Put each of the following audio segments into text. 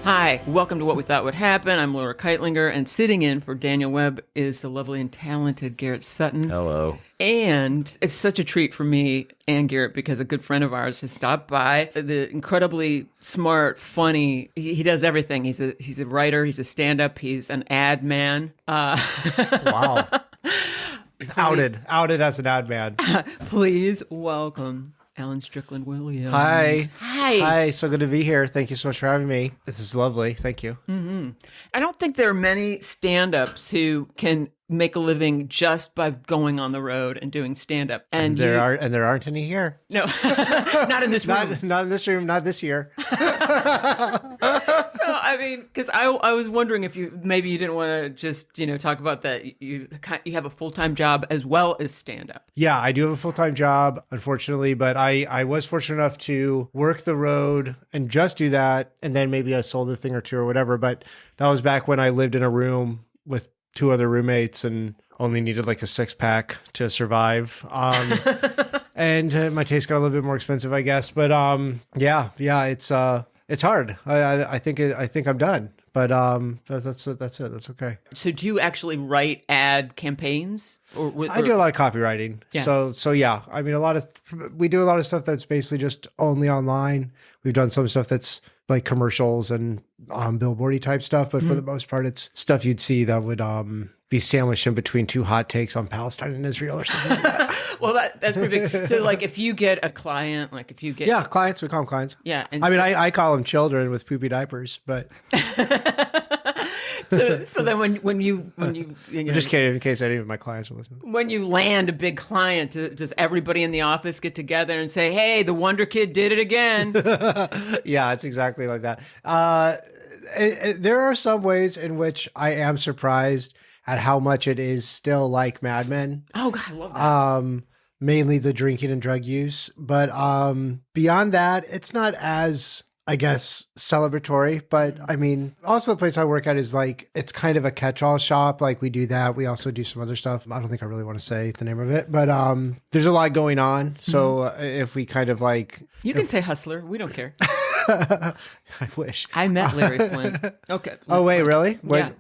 Hi, welcome to What We Thought Would Happen. I'm Laura Kightlinger, and sitting in for Daniel Webb is the lovely and talented Garrett Sutton. Hello. And it's such a treat for me and Garrett because a good friend of ours has stopped by. The incredibly smart, funny, he does everything. He's a writer, he's a stand-up, he's an ad man. Wow. Outed as an ad man. Please welcome Alan Strickland Williams. Hi. So good to be here. Thank you so much for having me. This is lovely. Thank you. Mm-hmm. I don't think there are many stand-ups who can make a living just by going on the road and doing stand-up. And there aren't any here. No, not in this room. Not in this room. Not this year. So I mean, because I was wondering if you didn't want to just talk about that you have a full-time job as well as stand-up. Yeah, I do have a full-time job, unfortunately, but I was fortunate enough to work the road and just do that, and then maybe I sold a thing or two or whatever. But that was back when I lived in a room with two other roommates and only needed like a 6-pack to survive. And my taste got a little bit more expensive, I guess. But yeah, it's hard. I think I'm done. But that's it. That's okay. So do you actually write ad campaigns? I do a lot of copywriting. Yeah. So yeah, I mean, we do a lot of stuff that's basically just only online. We've done some stuff that's like commercials and billboardy type stuff, but for the most part, it's stuff you'd see that would be sandwiched in between two hot takes on Palestine and Israel or something like that. Well, that's pretty big. So like if you get a client, clients, we call them clients. Yeah. And I call them children with poopy diapers, but so then when you I'm just kidding in case any of my clients are listening. When you land a big client, does everybody in the office get together and say, "Hey, the Wonder Kid did it again"? Yeah, it's exactly like that. There are some ways in which I am surprised at how much it is still like Mad Men. Oh God, I love that. Mainly the drinking and drug use, but beyond that, it's not as, I guess, celebratory. But I mean, also the place I work at is like, it's kind of a catch-all shop. Like we do that. We also do some other stuff. I don't think I really want to say the name of it, but there's a lot going on. So if we kind of like... You can say hustler. We don't care. I wish. I met Larry Flynn. Okay. Oh, wait, really? Yeah.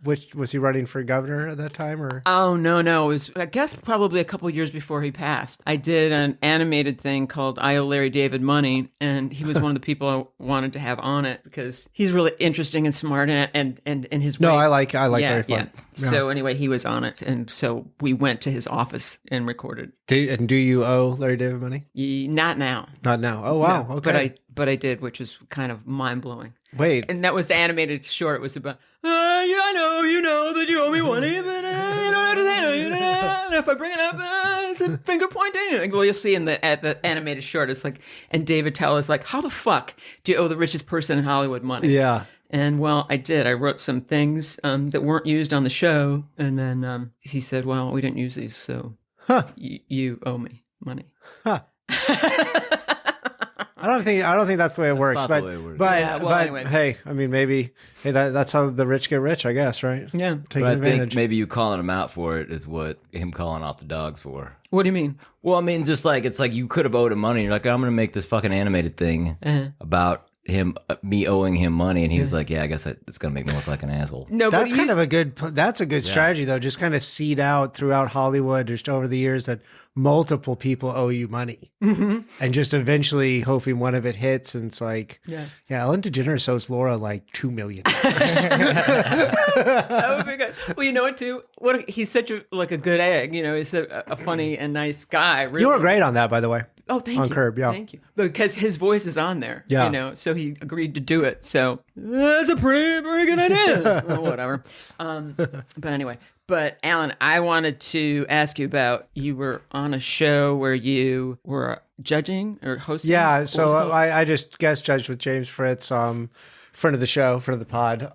Which was he running for governor at that time, or? Oh, no. It was, I guess, probably a couple years before he passed. I did an animated thing called I Owe Larry David Money, and he was one of the people I wanted to have on it because he's really interesting and smart and in his way. No, I like Larry Flynn. Yeah. So anyway, he was on it, and so we went to his office and recorded. And do you owe Larry David money? Not now. Not now. Oh, wow. No, okay. But I did, which was kind of mind-blowing. Wait. And that was the animated short. It was about, I know you know that you owe me money, but you don't understand it. And if I bring it up, it's a finger pointing. Well, you'll see at the animated short, it's like, and David Tell is like, how the fuck do you owe the richest person in Hollywood money? Yeah. And well, I did. I wrote some things that weren't used on the show. And then he said, well, we didn't use these, so you owe me money. Huh. I don't think that's the way it works, but anyway. Hey, I mean, maybe that's how the rich get rich, I guess, right? Yeah, taking I advantage. think maybe you calling him out for it is what him calling off the dogs for. What do you mean? Well, I mean, just like it's like you could have owed him money. You're like, I'm going to make this fucking animated thing about me owing him money, and he was like, yeah, I guess it's going to make me look like an asshole. No, that's kind of a good strategy though. Just kind of seed out throughout Hollywood just over the years that multiple people owe you money, and just eventually hoping one of it hits, and it's like, yeah, Ellen DeGeneres owes Laura like $2 million. That would be good. Well, you know what too? He's such a good egg. He's a funny and nice guy. Really. You were great on that, by the way. Oh, thank you. On Curb, yeah. Thank you. Because his voice is on there, so he agreed to do it. So that's a pretty good idea. Well, whatever. But anyway, Alan, I wanted to ask you about, you were on a show where you were judging or hosting? Yeah, so I just guest judged with James Fritz, friend of the show, friend of the pod.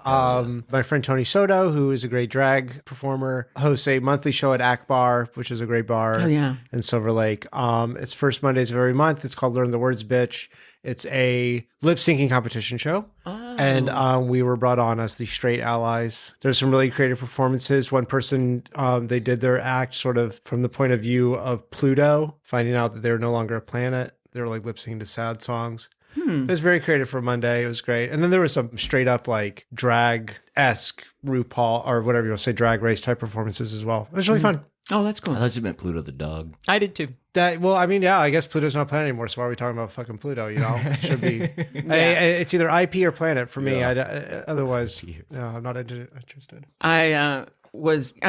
My friend Tony Soto, who is a great drag performer, hosts a monthly show at Akbar, which is a great bar in Silver Lake. It's first Mondays of every month. It's called Learn the Words, Bitch. It's a lip syncing competition show. And we were brought on as the straight allies. There's some really creative performances. One person, they did their act sort of from the point of view of Pluto, finding out that they're no longer a planet. They were like lip syncing to sad songs. It was very creative for Monday. It was great. And then there was some straight up like drag-esque RuPaul or whatever you want to say, drag race type performances as well. It was really fun. Oh, that's cool. I thought you meant Pluto the dog. I did too. Well, I mean, yeah, I guess Pluto's not planet anymore. So why are we talking about fucking Pluto? You know, it should be. It's either IP or planet for me. Otherwise, no, I'm not interested. I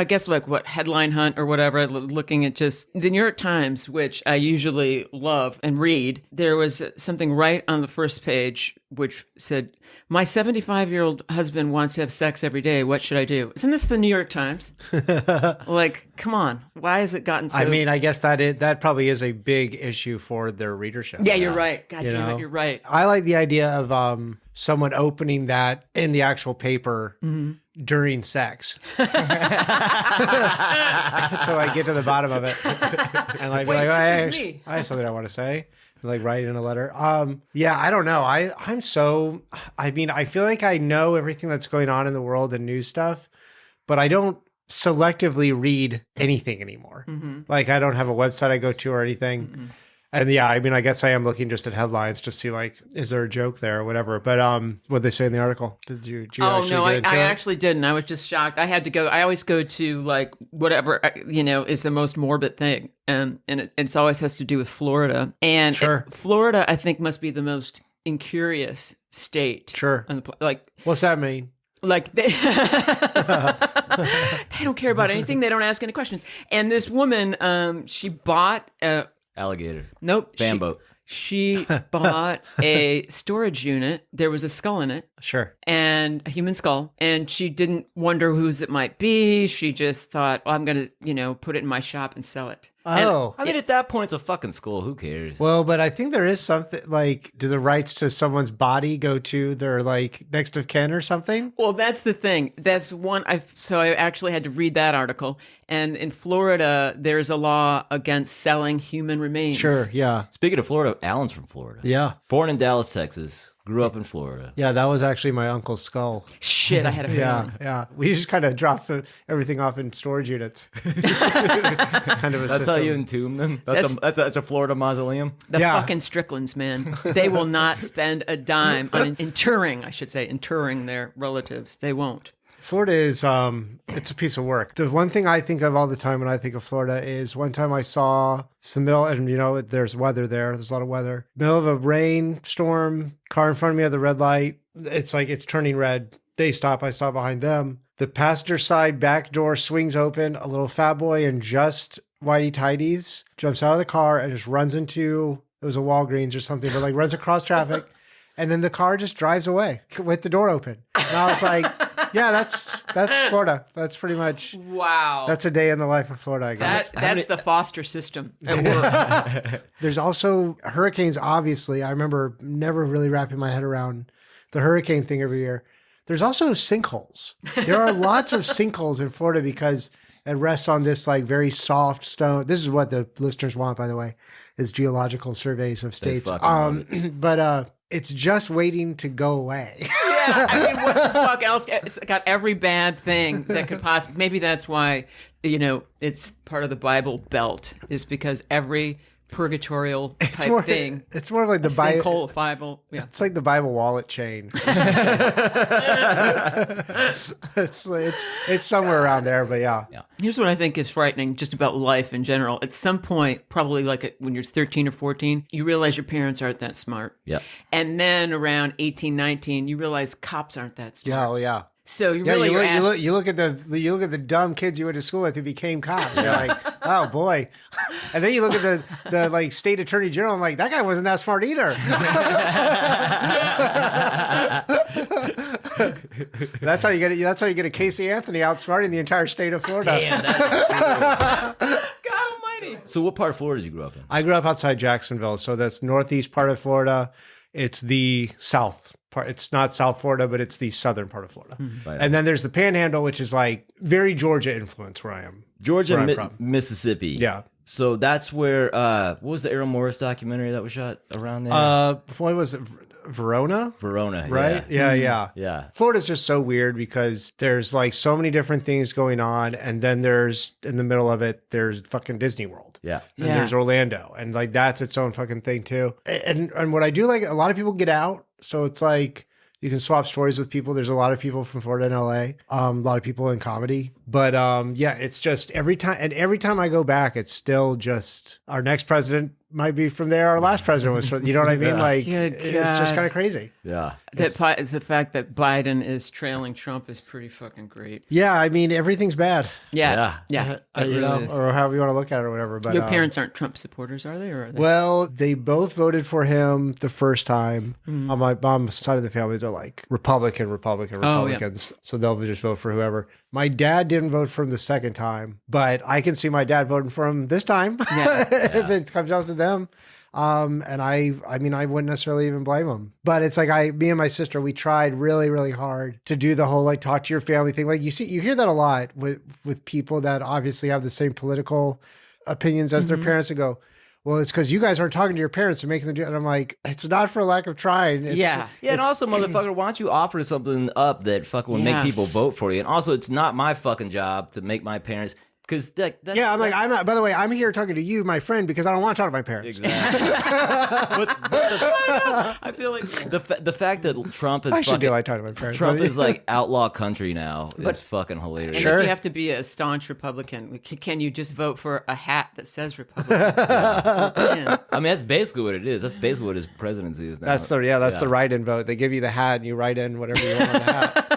guess like what headline hunt or whatever, looking at just the New York Times, which I usually love and read. There was something right on the first page which said, "My 75-year-old husband wants to have sex every day. What should I do?" Isn't this the New York Times? Like, come on, why has it gotten so? I mean, I guess that probably is a big issue for their readership. Yeah, you're right. God damn it, you're right. I like the idea of someone opening that in the actual paper. During sex. So I get to the bottom of it. And like, hey, I have something I want to say. Like write in a letter. Yeah, I don't know. I feel like I know everything that's going on in the world and news stuff, but I don't selectively read anything anymore. Like I don't have a website I go to or anything. And yeah, I mean, I guess I am looking just at headlines to see like, is there a joke there or whatever? But what did they say in the article? Did you I actually didn't. I was just shocked. I had to go. I always go to like whatever is the most morbid thing, and it always has to do with Florida. And Florida, I think, must be the most incurious state. Sure. Like, what's that mean? Like they don't care about anything. They don't ask any questions. And this woman, she bought alligator. Nope. Fan boat. She bought a storage unit. There was a skull in it. Sure. And a human skull. And she didn't wonder whose it might be. She just thought, well, I'm going to, put it in my shop and sell it. Oh. I mean, at that point, it's a fucking skull. Who cares? Well, but I think there is something like, do the rights to someone's body go to their like next of kin or something? Well, that's the thing. That's one. So I actually had to read that article. And in Florida, there's a law against selling human remains. Sure. Yeah. Speaking of Florida, Alan's from Florida. Yeah. Born in Dallas, Texas. Grew up in Florida. Yeah, that was actually my uncle's skull. Shit, I had a feeling. Yeah. We just kind of drop everything off in storage units. It's kind of a That's system. how you entomb them? That's a Florida mausoleum? The fucking Stricklands, man. They will not spend a dime on interring their relatives. They won't. Florida is, it's a piece of work. The one thing I think of all the time when I think of Florida is one time I saw, it's the middle, and there's weather there. There's a lot of weather. Middle of a rainstorm, car in front of me at the red light. It's like, it's turning red. They stop. I stop behind them. The passenger side back door swings open. A little fat boy in just whitey tighties jumps out of the car and just runs into, it was a Walgreens or something, but like runs across traffic. And then the car just drives away with the door open. And I was like, yeah, that's Florida. That's pretty much. Wow. That's a day in the life of Florida, I guess. That's the foster system at work. There's also hurricanes, obviously. I remember never really wrapping my head around the hurricane thing every year. There's also sinkholes. There are lots of sinkholes in Florida because it rests on this like very soft stone. This is what the listeners want, by the way, is geological surveys of states. But it's just waiting to go away. Yeah, I mean, what the fuck else? It's got every bad thing that could possibly. Maybe that's why it's part of the Bible Belt, is because every purgatorial type thing. It's more like the Bible. Yeah. It's like the Bible wallet chain. It's somewhere around there, but yeah. Here's what I think is frightening just about life in general. At some point, probably like when you're 13 or 14, you realize your parents aren't that smart. Yeah. And then around 18, 19, you realize cops aren't that smart. Yeah, yeah. So you look at the dumb kids you went to school with who became cops. You're like, oh boy. And then you look at the like state attorney general. I'm like, that guy wasn't that smart either. That's how you get a Casey Anthony outsmarting the entire state of Florida. Damn, that is true. God almighty. So what part of Florida did you grow up in? I grew up outside Jacksonville, so that's northeast part of Florida. It's the south part. It's not South Florida, but it's the southern part of Florida. Mm-hmm. Right. And then there's the Panhandle, which is like very Georgia influence where I am. Georgia, Mississippi. Yeah. So that's where, what was the Errol Morris documentary that was shot around there? What was it? Verona. Right? Yeah. Florida's just so weird because there's like so many different things going on, and then there's in the middle of it, there's fucking Disney World. Yeah. And there's Orlando, and like that's its own fucking thing too. And what I do like, a lot of people get out, so it's like you can swap stories with people. There's a lot of people from Florida and LA, a lot of people in comedy. But yeah, it's just every time I go back, it's still just our next president might be from there. Our last president was from, you know what I mean? Like, it's just kind of crazy. Yeah. That is the fact that Biden is trailing Trump is pretty fucking great. Yeah, I mean, everything's bad. Yeah. You know, or however you want to look at it or whatever. But your parents aren't Trump supporters, are they? Or are they? Well, they both voted for him the first time. On my mom's side of the family, they're like Republicans. So they'll just vote for whoever. My dad didn't vote for him the second time, but I can see my dad voting for him this time if it comes out to them. And I mean, I wouldn't necessarily even blame him. But it's like me and my sister, we tried really, really hard to do the whole like talk to your family thing. Like you hear that a lot with people that obviously have the same political opinions as their parents and go, well, it's because you guys aren't talking to your parents and making them do it. And I'm like, it's not for lack of trying. And also, motherfucker, why don't you offer something up that fucking will make people vote for you? And also, it's not my fucking job to make my parents... Because I'm not. By the way, I'm here talking to you, my friend, because I don't want to talk to my parents. Exactly. I feel like the fact that Trump is do like talking to my parents. Trump is like outlaw country now. It's fucking hilarious. And if you have to be a staunch Republican, can you just vote for a hat that says Republican? I mean, that's basically what it is. That's basically what his presidency is now. That's the write-in vote. They give you the hat and you write in whatever you want on the hat.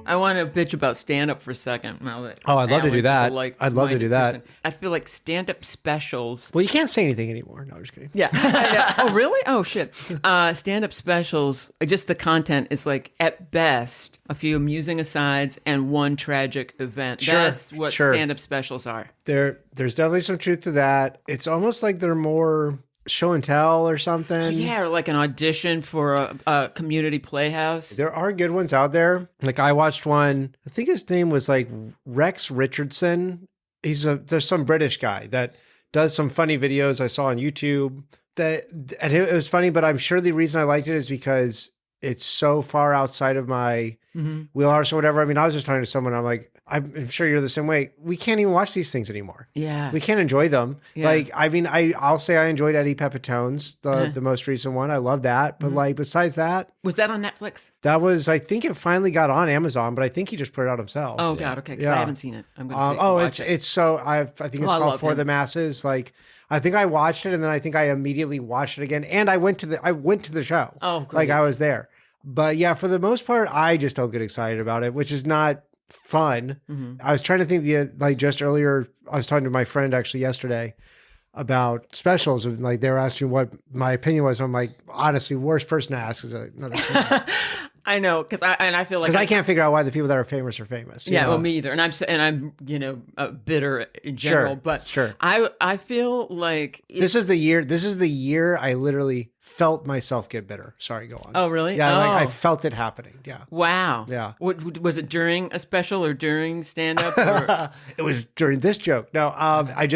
I want to bitch about stand-up for a second. Now that I'd love to do that. I'd love to do that. Person. I feel like stand-up specials. Well, you can't say anything anymore. No, I'm just kidding. Yeah. Oh, really? Oh, shit. Stand-up specials, just the content is like, at best, a few amusing asides and one tragic event. That's what stand-up specials are. There's definitely some truth to that. It's almost like they're more... show and tell or something. Yeah, or like an audition for a community playhouse. There are good ones out there. Like I watched one, I think his name was like Rex Richardson. There's some British guy that does some funny videos I saw on YouTube. And it was funny, but I'm sure the reason I liked it is because it's so far outside of my wheelhouse or whatever. I mean, I was just talking to someone, I'm like, I'm sure you're the same way. We can't even watch these things anymore. Yeah. We can't enjoy them. Yeah. Like, I mean, I'll say I enjoyed Eddie Pepitone's, the most recent one. I love that. But like, besides that. Was that on Netflix? That was, I think it finally got on Amazon, but I think he just put it out himself. Oh, God. Okay. Because I haven't seen it. I'm going to it's so, I think it's called For the Masses. Like, I think I watched it and then I think I immediately watched it again. And I went to the show. Oh, great. Like I was there. But yeah, for the most part, I just don't get excited about it, which is not fun. I was trying to think like just earlier, I was talking to my friend actually yesterday about specials, and like they were asking what my opinion was. I'm like, honestly, worst person to ask is another. I know, because I feel like I can't figure out why the people that are famous are famous. Yeah, well, me either. And I'm bitter in general. But I feel like this is the year I literally felt myself get bitter. Sorry, go on. Oh, really? Yeah, like I felt it happening. Yeah. Wow. Yeah. Was it during a special or during stand-up? It was during this joke. No, I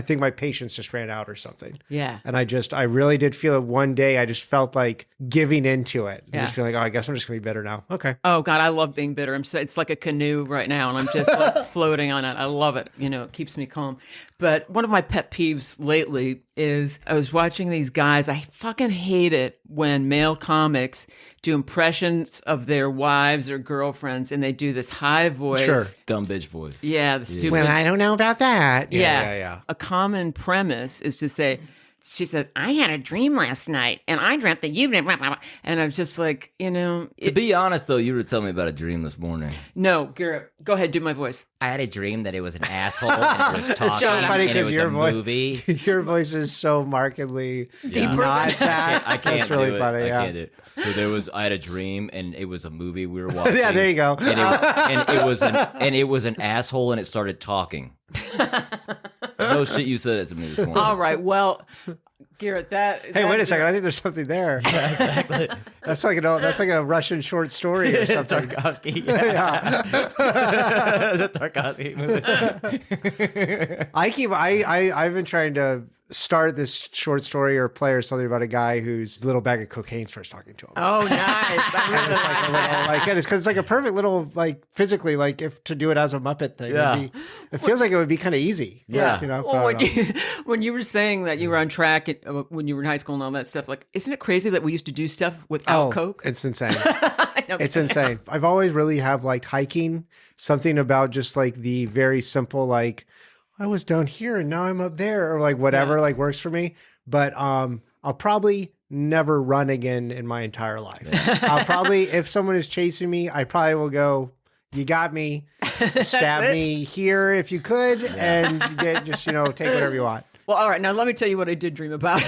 think my patience just ran out or something. Yeah. And I really did feel it one day. I just felt like giving into it. Yeah. Just feeling like, I guess I'm just going to be bitter now. Okay. Oh, God, I love being bitter. It's like a canoe right now, and I'm just like floating on it. I love it. It keeps me calm. But one of my pet peeves lately is I was watching these guys. I fucking hate it when male comics do impressions of their wives or girlfriends, and they do this high voice. Sure. Dumb bitch voice. Yeah, the stupid. Well, I don't know about that. Yeah. A common premise is to say, she said, I had a dream last night, and I dreamt that you did, and I'm just like, To be honest, though, you were telling me about a dream this morning. No, Garrett, go ahead, do my voice. I had a dream that it was an asshole, and it was talking, it's so funny and it was your voice, movie. Your voice is so markedly not that. I can't That's really do it. funny, I can't do it. So I had a dream, and it was a movie we were watching. Yeah, there you go. And it was an asshole, and it started talking. No shit, you said it to me this morning. All right, well, Garrett, Hey, wait a second. I think there's something there. Yeah, exactly. That's like a Russian short story or something. Tarkovsky. Yeah. The Tarkovsky movie. I've been trying to start this short story or play or something about a guy whose little bag of cocaine starts talking to him. Oh, nice. And it's like a little, like, it's because it's like a perfect little, like, physically, like, if to do it as a Muppet thing. Yeah. It feels like it would be kind of easy. Yeah. You know? Well, when you were saying that you were on track when you were in high school and all that stuff, like, isn't it crazy that we used to do stuff without Coke? It's insane. I know. It's insane. I've always really have liked hiking. Something about just like the very simple, like, I was down here and now I'm up there, or like whatever, like works for me. But I'll probably never run again in my entire life. I'll probably, if someone is chasing me, I probably will go, you got me, stab me here if you could, and get just, take whatever you want. Well, all right. Now, let me tell you what I did dream about.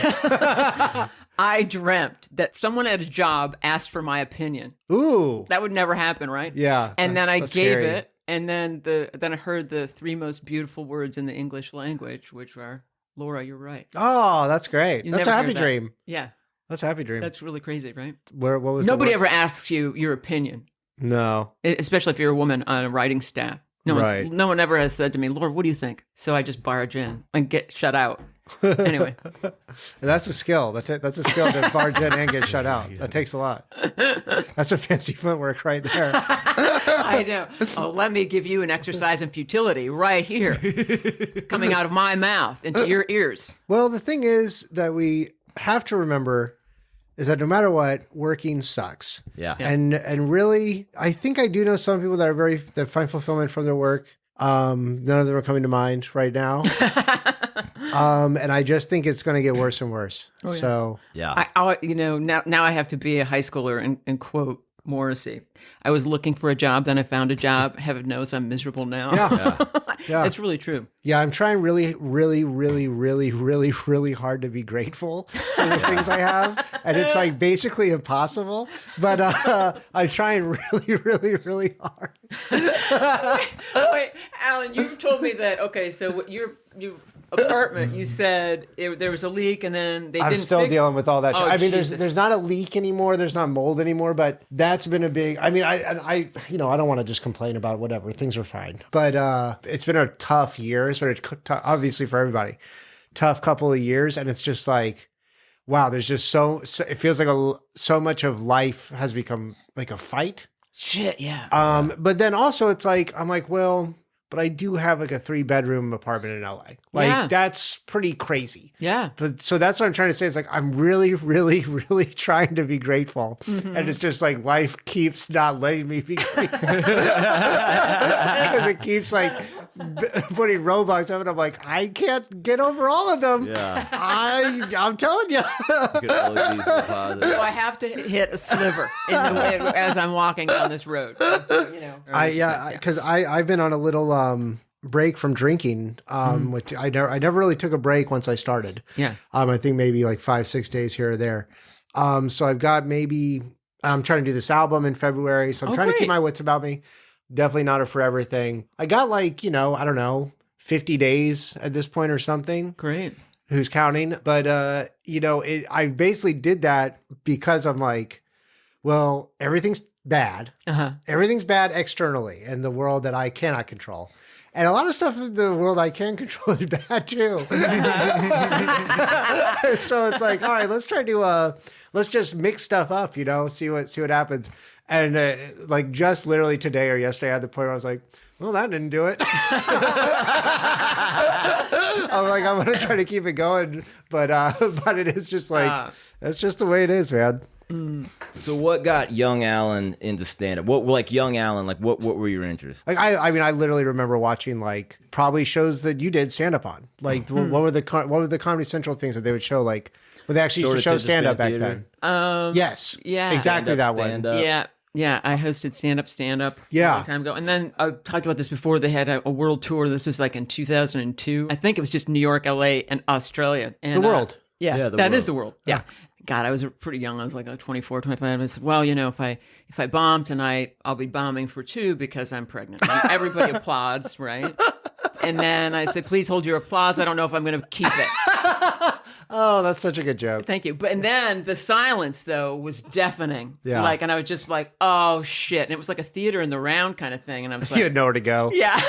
I dreamt that someone at a job asked for my opinion. Ooh. That would never happen, right? Yeah. And then I gave scary. it, and then I heard the three most beautiful words in the English language, which are, Laura, you're right. Oh, that's great. You That's a never happy hear that. dream. Yeah. That's a happy dream. That's really crazy, right? What was Nobody the ever words? asks you your opinion, No. especially if you're a woman on a writing staff. Right. No one ever has said to me, Laura, what do you think? So I just barge in and get shut out. Anyway. That's a skill. That's a skill to barge in and get shut out. That takes a lot. That's a fancy footwork right there. I know. Oh, let me give you an exercise in futility right here, coming out of my mouth into your ears. Well, the thing is that we have to remember is that no matter what, working sucks. Yeah. And really, I think I do know some people that find fulfillment from their work. None of them are coming to mind right now. And I just think it's going to get worse and worse. Oh, yeah. So Yeah. Now I have to be a high schooler and quote Morrissey. I was looking for a job, then I found a job. Heaven knows I'm miserable now. Yeah. It's really true. Yeah, I'm trying really, really, really, really, really, really hard to be grateful for the things I have. And it's like basically impossible. But I'm trying really, really, really hard. Wait, Alan, you told me that, okay, so your apartment, you said there was a leak and then they didn't I'm still dealing with all that shit. Oh, I mean, Jesus. there's not a leak anymore. There's not mold anymore, but that's been a big, I mean, I don't want to just complain about whatever. Things are fine. But it's been a tough year. It's been obviously for everybody, tough couple of years. And it's just like, wow, there's just so it feels like so much of life has become like a fight. Shit, yeah. But then also it's like, I'm like, well, but I do have like a 3-bedroom apartment in LA. Like that's pretty crazy. Yeah. But so that's what I'm trying to say. It's like, I'm really, really, really trying to be grateful. Mm-hmm. And it's just like life keeps not letting me be grateful. Because it keeps like putting roadblocks up and I'm like, I can't get over all of them. Yeah. I'm telling you. So I have to hit a sliver as I'm walking down this road. Because I've been on a little break from drinking, which I never really took a break once I started. Yeah. I think maybe like 5-6 days here or there. So I've got I'm trying to do this album in February. So I'm trying to keep my wits about me. Definitely not a forever thing. I got like, I don't know, 50 days at this point or something. Great. Who's counting? But, I basically did that because I'm like, well, everything's bad. Uh-huh. Everything's bad externally in the world that I cannot control. And a lot of stuff in the world I can control is bad too. So it's like, all right, let's try to, let's just mix stuff up, see what happens. And like just literally today or yesterday, I had the point where I was like, well, that didn't do it. I'm like, I'm going to try to keep it going. But it is just like, that's just the way it is, man. Mm. So what got young Alan into stand-up? What were your interests? Like I mean, I literally remember watching like probably shows that you did stand-up on. Like what were the Comedy Central things that they would show? Like when they actually used to show stand-up back then. Yes. Yeah. Exactly that one. Yeah. Yeah, I hosted stand-up a long time ago. And then I talked about this before. They had a world tour. This was like in 2002. I think it was just New York, LA, and Australia. And, the world. That is the world. Yeah. God, I was pretty young. I was like 24, 25. I said, well, if I bomb tonight, I'll be bombing for 2 because I'm pregnant. And everybody applauds, right? And then I said, please hold your applause. I don't know if I'm going to keep it. Oh, that's such a good joke. Thank you. But and then the silence though was deafening. Yeah. Like, and I was just like, oh shit. And it was like a theater in the round kind of thing. And I was like, You had nowhere to go. yeah.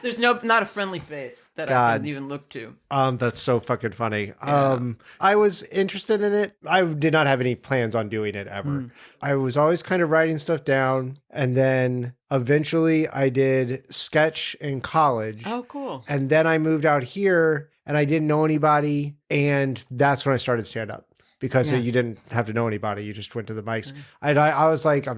There's not a friendly face that I can even look to. That's so fucking funny. Yeah. I was interested in it. I did not have any plans on doing it ever. I was always kind of writing stuff down, and then eventually I did sketch in college. Oh, cool. And then I moved out here, and I didn't know anybody, and that's when I started stand up. Because you didn't have to know anybody, you just went to the mics. I was like, I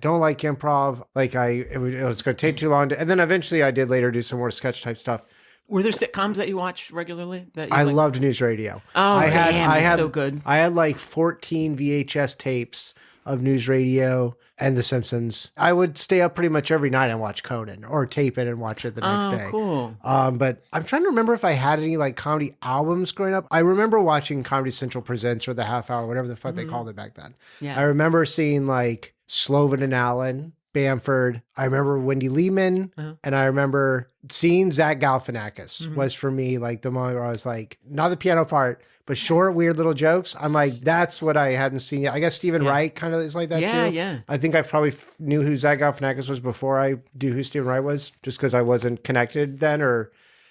don't like improv. Like it was going to take too long. And then eventually, I did later do some more sketch type stuff. Were there sitcoms that you watched regularly? I loved news radio. Oh, I had so good. I had like 14 VHS tapes of news radio and The Simpsons. I would stay up pretty much every night and watch Conan or tape it and watch it the next day. Cool. But I'm trying to remember if I had any like comedy albums growing up. I remember watching Comedy Central Presents or The Half Hour, whatever the fuck they called it back then. Yeah. I remember seeing like Slovin and Allen, Bamford. I remember Wendy Lehman, and I remember seeing Zach Galifianakis was for me like the moment where I was like, not the piano part, but short, weird little jokes. I'm like, that's what I hadn't seen yet. I guess Stephen Wright kind of is like that too. Yeah. I think I probably knew who Zach Galifianakis was before I knew who Stephen Wright was, just because I wasn't connected then.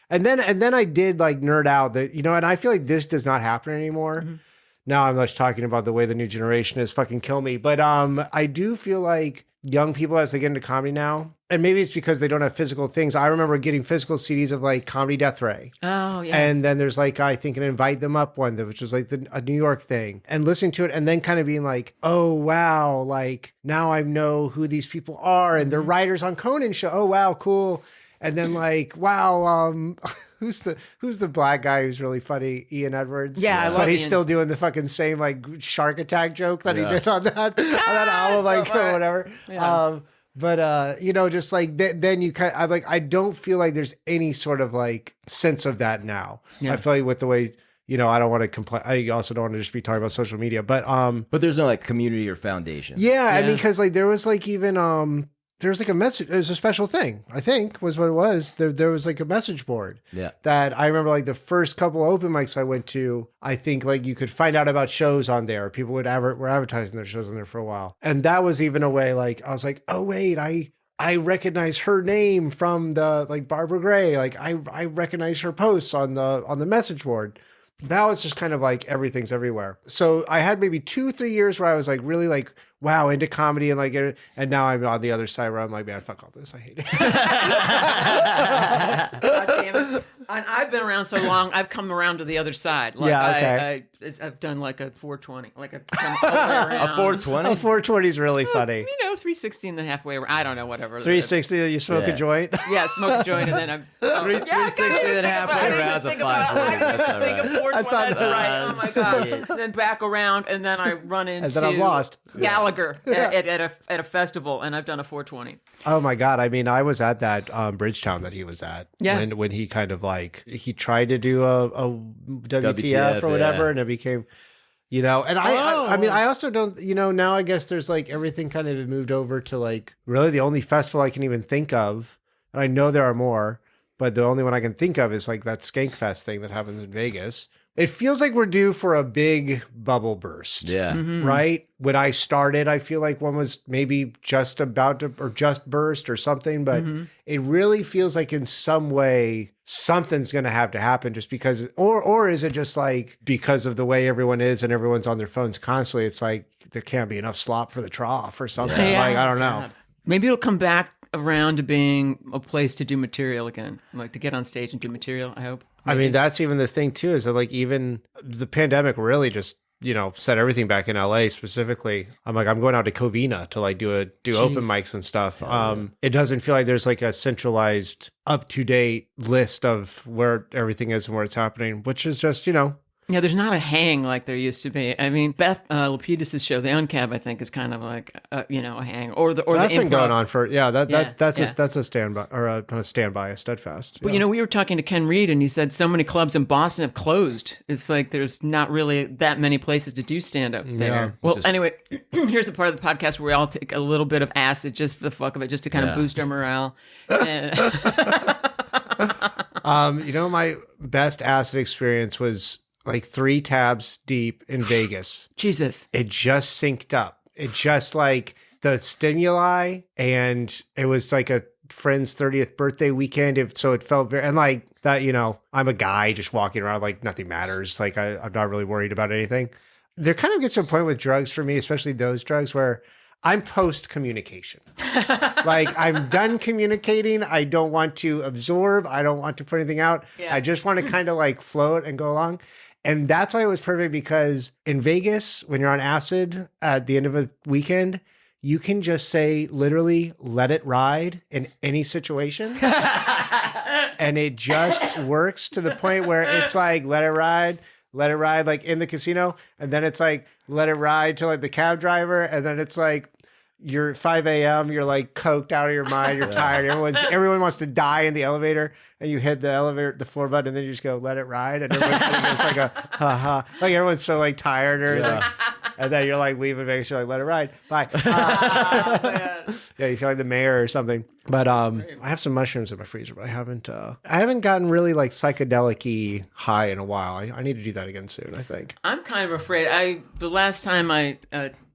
And then I did like nerd out that, and I feel like this does not happen anymore. Now I'm just talking about the way the new generation is fucking kill me. But I do feel like young people, as they get into comedy now, and maybe it's because they don't have physical things. I remember getting physical CDs of like Comedy Death Ray. Oh, yeah. And then there's like, I think an Invite Them Up one, which was like a New York thing, and listening to it and then kind of being like, oh, wow, like now I know who these people are and they're writers on Conan show. Oh, wow, cool. And then like, wow, who's the black guy who's really funny? Ian Edwards. Yeah, I love But he's Ian. still doing the fucking same like shark attack joke that he did on that album, like so or whatever. Yeah. But just like then you kind of I don't feel like there's any sort of like sense of that now. Yeah. I feel like with the way I don't want to complain. I also don't want to just be talking about social media, but there's no like community or foundation. yeah. I mean, because like there was like even there was like a message. It was a special thing, I think, was what it was. There was like a message board. Yeah. That I remember, like the first couple open mics I went to, I think like you could find out about shows on there. People were advertising their shows on there for a while, and that was even a way. Like I was like, oh wait, I recognize her name from the like Barbara Gray. Like I recognize her posts on the message board. Now it's just kind of like everything's everywhere. So I had maybe 2-3 years where I was like really like, wow, into comedy and like, and now I'm on the other side where I'm like, man, fuck all this. I hate it. God damn it. And I've been around so long, I've come around to the other side. Like, Yeah, okay. I've done like a 420. Like I've come all the way around. A 420? A 420 is really funny. 360 and the halfway around. I don't know, whatever. 360, you smoke a joint? Yeah, smoke a joint and then I'm... 360 and halfway around's a 540. That's all Think of right. 420, thought that's that. right. Oh my God. And then back around and then I run into... And then I'm lost. Gallagher at a festival and I've done a 420. Oh my God. I mean, I was at that Bridgetown that he was at. Yeah. When he kind of like, he tried to do a WTF or whatever, yeah. and it became, and I mean, I also don't, now I guess there's like everything kind of moved over to like really the only festival I can even think of. And I know there are more, but the only one I can think of is like that Skankfest thing that happens in Vegas. It feels like we're due for a big bubble burst. Yeah. Right? When I started, I feel like one was maybe just about to, or just burst or something, but it really feels like in some way something's going to have to happen just because, or is it just like because of the way everyone is and everyone's on their phones constantly, it's like there can't be enough slop for the trough or something. Yeah. Like, I don't know. God. Maybe it'll come back around to being a place to do material again, like to get on stage and do material, I hope. I mean, that's even the thing too, is that like even the pandemic really just, set everything back in LA specifically. I'm like, I'm going out to Covina to like do open mics and stuff. It doesn't feel like there's like a centralized up to date list of where everything is and where it's happening, which is just, Yeah, there's not a hang like there used to be. I mean, Beth Lapidus' show, The Uncab, I think, is kind of like a hang, or that's the been improv. going on for that's yeah. a standby or not a standby, a steadfast. But we were talking to Ken Reed, and he said so many clubs in Boston have closed. It's like there's not really that many places to do stand up there. Yeah. Well, anyway, here's the part of the podcast where we all take a little bit of acid just for the fuck of it, just to kind of boost our morale. And my best acid experience was like 3 tabs deep in Vegas. Jesus. It just synced up. It just like the stimuli, and it was like a friend's 30th birthday weekend. So it felt very, and like that, I'm a guy just walking around like nothing matters. Like I'm not really worried about anything. There kind of gets to a point with drugs for me, especially those drugs where I'm post communication. Like I'm done communicating. I don't want to absorb. I don't want to put anything out. Yeah. I just want to kind of like float and go along. And that's why it was perfect, because in Vegas, when you're on acid at the end of a weekend, you can just say literally let it ride in any situation. And it just works to the point where it's like, let it ride like in the casino. And then it's like, let it ride to like the cab driver. And then it's like, you're 5 a.m. You're like coked out of your mind. You're tired. Everyone wants to die in the elevator, and you hit the floor button, and then you just go, let it ride. And it's like a ha ha. Like everyone's so like tired or everything. And then you're like leaving Vegas. You're like, let it ride. Bye. Yeah, you feel like the mayor or something. But I have some mushrooms in my freezer, but I haven't gotten really like psychedelic-y high in a while. I need to do that again soon, I think. I'm kind of afraid. The last time I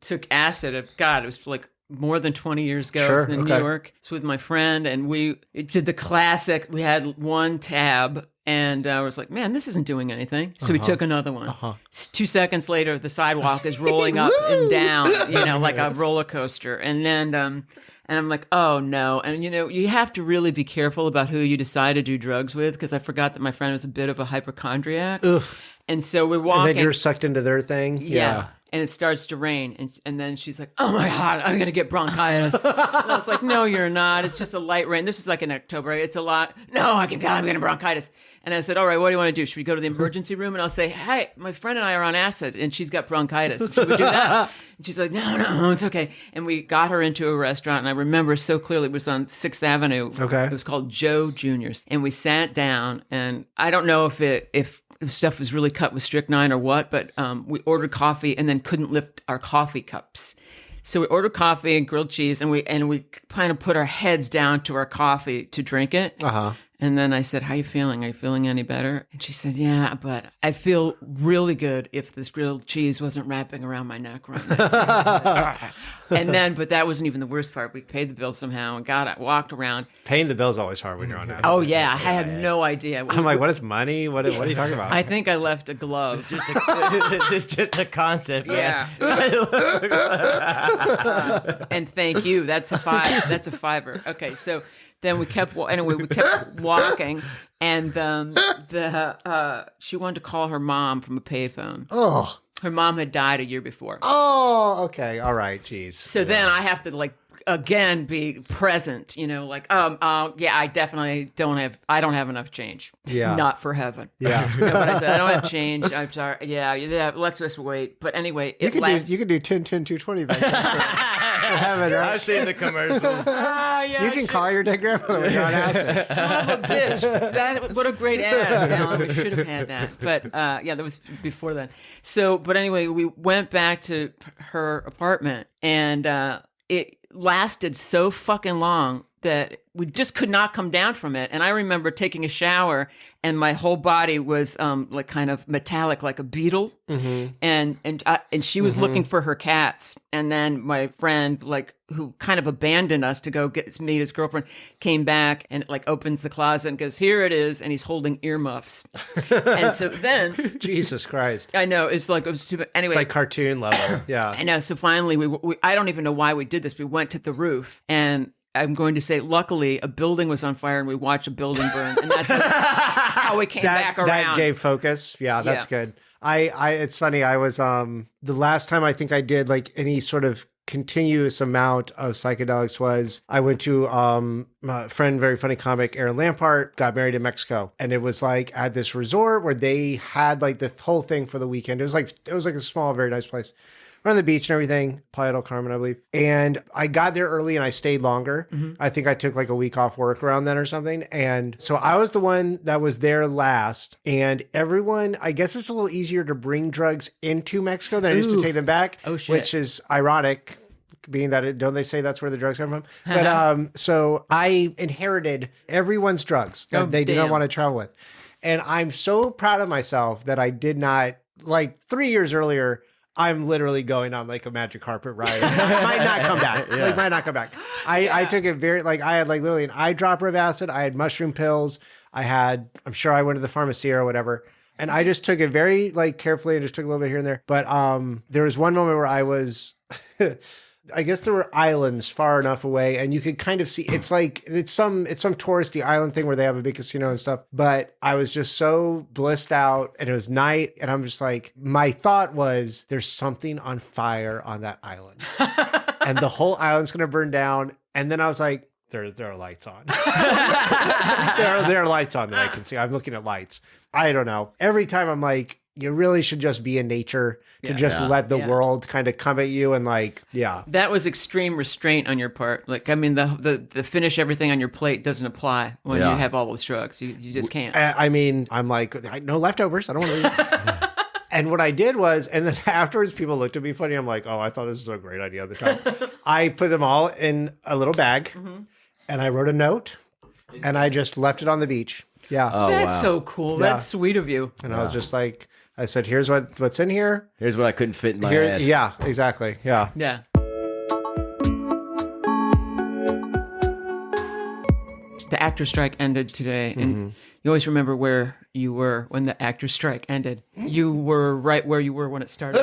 took acid, God, it was like more than 20 years ago. Sure, I was in New York. It's with my friend, and we did the classic. We had 1 tab, and I was like, man, this isn't doing anything. So we took another one. 2 seconds later, the sidewalk is rolling up and down, like a roller coaster. And then, and I'm like, oh no. And you have to really be careful about who you decide to do drugs with, because I forgot that my friend was a bit of a hypochondriac. Ugh. And so we're walking. And then you're sucked into their thing. Yeah. And it starts to rain. And then she's like, oh my God, I'm going to get bronchitis. And I was like, no, you're not. It's just a light rain. This was like in October. It's a lot. No, I can tell I'm getting bronchitis. And I said, all right, what do you want to do? Should we go to the emergency room? And I'll say, hey, my friend and I are on acid, and she's got bronchitis. Should we do that? And she's like, no, it's okay. And we got her into a restaurant, and I remember so clearly, it was on 6th Avenue. Okay. It was called Joe Jr.'s. And we sat down, and I don't know if stuff was really cut with strychnine or what, but we ordered coffee and then couldn't lift our coffee cups. So we ordered coffee and grilled cheese, and we kind of put our heads down to our coffee to drink it. And then I said, how are you feeling? Are you feeling any better? And she said, yeah, but I feel really good if this grilled cheese wasn't wrapping around my neck right now. But that wasn't even the worst part. We paid the bill somehow and walked around. Paying the bill is always hard when you're on acid. Oh, yeah. I had no idea. I'm like, what is money? What are you talking about? I think I left a glove. It's just a concept. Yeah. And thank you. That's a $5. Okay, so... Then we kept walking, and she wanted to call her mom from a payphone. Oh, her mom had died a year before. Oh, okay, all right, jeez. So then I have to again be present. I definitely don't have enough change. Yeah, not for heaven. Yeah, but I said I don't have change. I'm sorry. Yeah. Let's just wait. But anyway, you can do 10, 220 back there. I've seen the commercials. You can call your dead grandmother when you're on acid. Son of a bitch. What a great ad, Alan. We should have had that. But that was before then. So, but anyway, we went back to her apartment, and it lasted so fucking long that we just could not come down from it. And I remember taking a shower, and my whole body was like kind of metallic, like a beetle. Mm-hmm. And she was looking for her cats. And then my friend, who kind of abandoned us to go meet his girlfriend, came back and opens the closet and goes, here it is. And he's holding earmuffs. And so then, Jesus Christ, I know it was too. Anyway, it's like cartoon level. Yeah, I know. So finally, we I don't even know why we did this. We went to the roof, and I'm going to say, luckily, a building was on fire, and we watched a building burn, and that's how we came back around. That gave focus. Yeah, that's good. It's funny. I was the last time I think I did any sort of continuous amount of psychedelics was I went to my friend, very funny comic, Aaron Lampart, got married in Mexico, and it was at this resort where they had the whole thing for the weekend. It was a small, very nice place. We're on the beach and everything, Playa del Carmen, I believe. And I got there early and I stayed longer. Mm-hmm. I think I took a week off work around then or something. And so I was the one that was there last. And everyone, I guess it's a little easier to bring drugs into Mexico than it is to take them back. Oh, shit. Which is ironic, being that don't they say that's where the drugs come from? But so I inherited everyone's drugs that they did not want to travel with. And I'm so proud of myself that I did not, like 3 years earlier, I'm literally going on like a magic carpet ride. Might not come back. Like, might not come back. I took it very, like, I had like literally an eyedropper of acid. I had mushroom pills. I'm sure I went to the pharmacy or whatever. And I just took it very like carefully and just took a little bit here and there. But there was one moment where I was, I guess there were islands far enough away and you could kind of see, it's some touristy island thing where they have a big casino and stuff. But I was just so blissed out and it was night. And I'm just like, my thought was there's something on fire on that island and the whole island's going to burn down. And then I was like, there are lights on. there are lights on that I can see. I'm looking at lights. I don't know. Every time I'm like, you really should just be in nature to let the world kind of come at you and like, That was extreme restraint on your part. Like, I mean, the finish everything on your plate doesn't apply when you have all those drugs. You just can't. I mean, I'm like, no leftovers. I don't want to eat. And what I did was, and then afterwards people looked at me funny. I'm like, oh, I thought this was a great idea at the time. I put them all in a little bag and I wrote a note and I just left it on the beach. Yeah. Oh, That's so cool. Yeah. That's sweet of you. And I was just like, I said, here's what's in here. Here's what I couldn't fit in my ass. Yeah, exactly. Yeah. Yeah. The actor strike ended today, and you always remember where you were when the actor strike ended. You were right where you were when it started.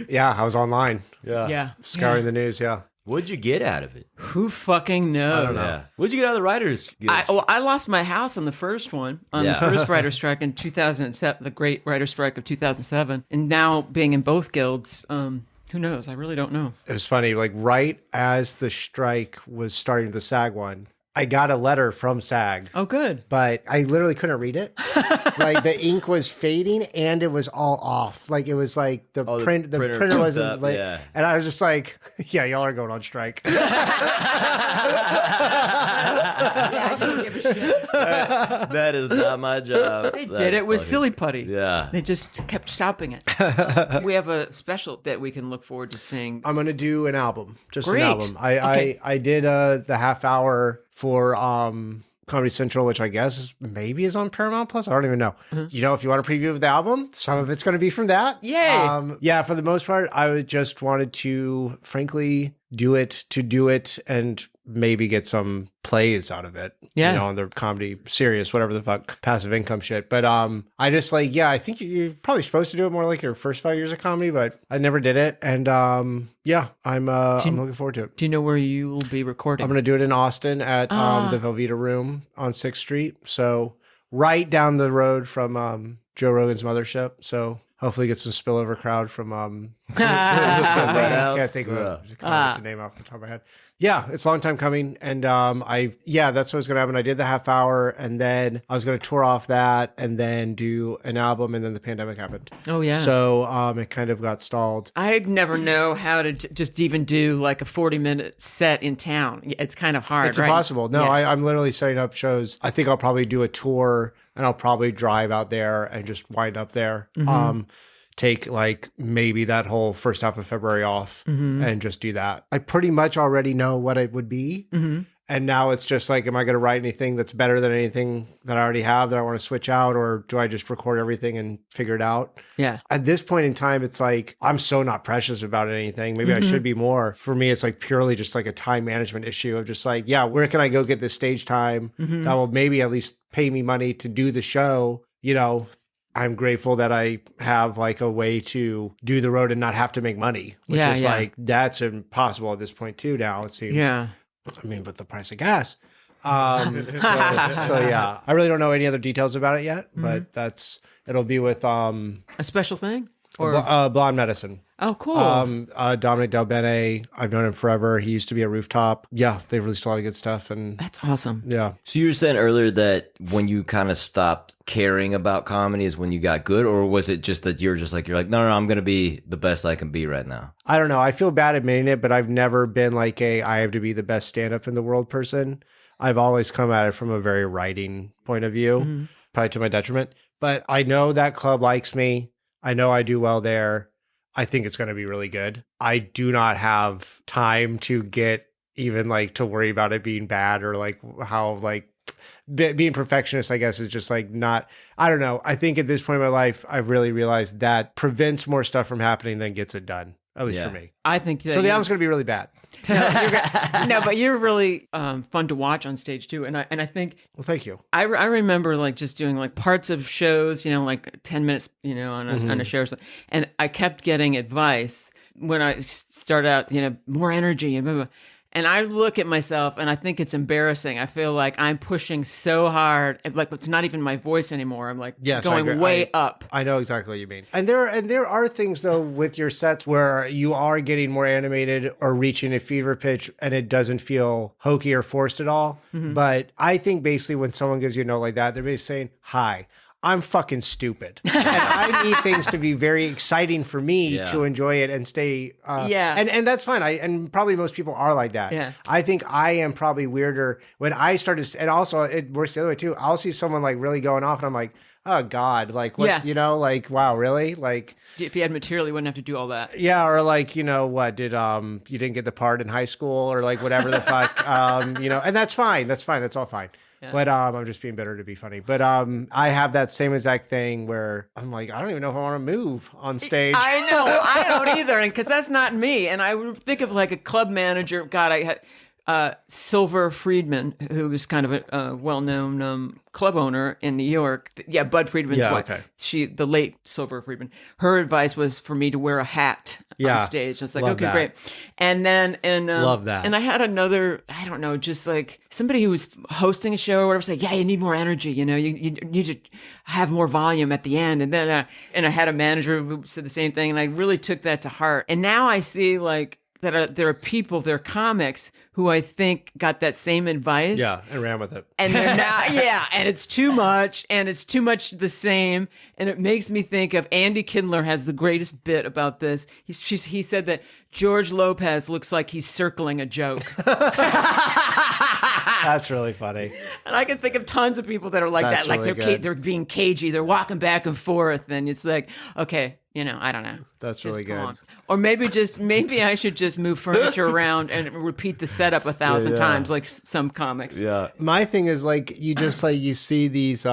Yeah, I was online. Yeah. Scouring the news, yeah. What'd you get out of it? Who fucking knows? I don't know. Yeah. What'd you get out of the writers? I lost my house on the first one, on the first writer strike in 2007, the great writer strike of 2007. And now being in both guilds, who knows? I really don't know. It was funny, like right as the strike was starting, the SAG one, I got a letter from SAG. Oh, good. But I literally couldn't read it. Like the ink was fading and it was all off. Like it was like the printer wasn't up, like, and I was just like, yeah, y'all are going on strike. Yeah, I don't give a shit. That is not my job. They did it with Silly Putty. Yeah. They just kept shopping it. We have a special that we can look forward to seeing. I'm going to do an album, just Great. an album. I did the half hour for Comedy Central, which I guess maybe is on Paramount Plus. I don't even know. You know, if you want a preview of the album, some of it's going to be from that. Yay! Yeah, for the most part, I just wanted to, frankly, do it and maybe get some plays out of it. Yeah. You know, on the comedy, serious, whatever the fuck, passive income shit. But I just like, I think you're probably supposed to do it more like your first 5 years of comedy, but I never did it. And I'm looking forward to it. Do you know where you will be recording? I'm going to do it in Austin at the Velveeta Room on 6th Street. So right down the road from Joe Rogan's Mothership. So hopefully get some spillover crowd from I can't think of the name off the top of my head. Yeah, it's a long time coming. And that's what was going to happen. I did the half hour and then I was going to tour off that and then do an album and then the pandemic happened. Oh, yeah. So it kind of got stalled. I'd never know how to just even do like a 40-minute set in town. It's kind of hard, It's right? impossible. No, I'm literally setting up shows. I think I'll probably do a tour and I'll probably drive out there and just wind up there. Take like maybe that whole first half of February off and just do that. I pretty much already know what it would be. And now it's just like, am I going to write anything that's better than anything that I already have that I want to switch out? Or do I just record everything and figure it out? Yeah. At this point in time, it's like, I'm so not precious about anything. Maybe I should be more. For me, it's like purely just like a time management issue of just like, where can I go get this stage time that will maybe at least pay me money to do the show? You know, I'm grateful that I have like a way to do the road and not have to make money, which is like, that's impossible at this point too now, it seems. Yeah. I mean, but the price of gas. So I really don't know any other details about it yet, but it'll be with a special thing? Or Blonde Medicine. Oh, cool. Dominic Del Bene, I've known him forever. He used to be a Rooftop. Yeah, they've released a lot of good stuff. And that's awesome. Yeah. So you were saying earlier that when you kind of stopped caring about comedy is when you got good, or was it just that you're like, no, I'm going to be the best I can be right now? I don't know. I feel bad admitting it, but I've never been like I have to be the best stand-up in the world person. I've always come at it from a very writing point of view, probably to my detriment. But I know that club likes me. I know I do well there. I think it's going to be really good. I do not have time to get even like to worry about it being bad or like how like being perfectionist, I guess, is just like not, I don't know. I think at this point in my life, I've really realized that prevents more stuff from happening than gets it done, at least for me. I think that So the album's going to be really bad. No, but you're really fun to watch on stage too, and I think. Well, thank you. I remember like just doing like parts of shows, like 10 minutes, on a show or something, and I kept getting advice when I started out, more energy and blah, blah. And I look at myself and I think it's embarrassing. I feel like I'm pushing so hard, like it's not even my voice anymore. I'm like going way up. I know exactly what you mean. And there are things though with your sets where you are getting more animated or reaching a fever pitch and it doesn't feel hokey or forced at all. But I think basically when someone gives you a note like that, they're basically saying, hi, I'm fucking stupid. And I need things to be very exciting for me to enjoy it and stay. And that's fine. And probably most people are like that. Yeah. I think I am probably weirder when I started. And also it works the other way too. I'll see someone like really going off and I'm like, oh God, like what, like, wow, really? Like if you had material, you wouldn't have to do all that. Yeah. Or like, what did, you didn't get the part in high school or like whatever the fuck, and that's fine. That's fine. That's all fine. Yeah. But I'm just being bitter to be funny. But I have that same exact thing where I'm like, I don't even know if I want to move on stage. I know. I don't either. And because that's not me. And I would think of like a club manager. God, I had Silver Friedman, who was kind of a well-known club owner in New York. Yeah, Bud Friedman's wife. Okay. The late Silver Friedman. Her advice was for me to wear a hat on stage. I was like, love okay, that. great. And then, love that. And I had another, I don't know, just like somebody who was hosting a show or whatever said, yeah, you need more energy. You need to have more volume at the end. And then, and I had a manager who said the same thing. And I really took that to heart. And now I see like, there are people, there are comics who I think got that same advice. Yeah, and ran with it. And they're not, and it's too much, and it's too much the same. And it makes me think of Andy Kindler has the greatest bit about this. He said that George Lopez looks like he's circling a joke. That's really funny. And I can think of tons of people that are like That's that. Like really they're being cagey. They're walking back and forth. And it's like, okay, I don't know. That's just really good. Or maybe I should just move furniture around and repeat the setup 1,000 times like some comics. Yeah. My thing is like, you just like, you see these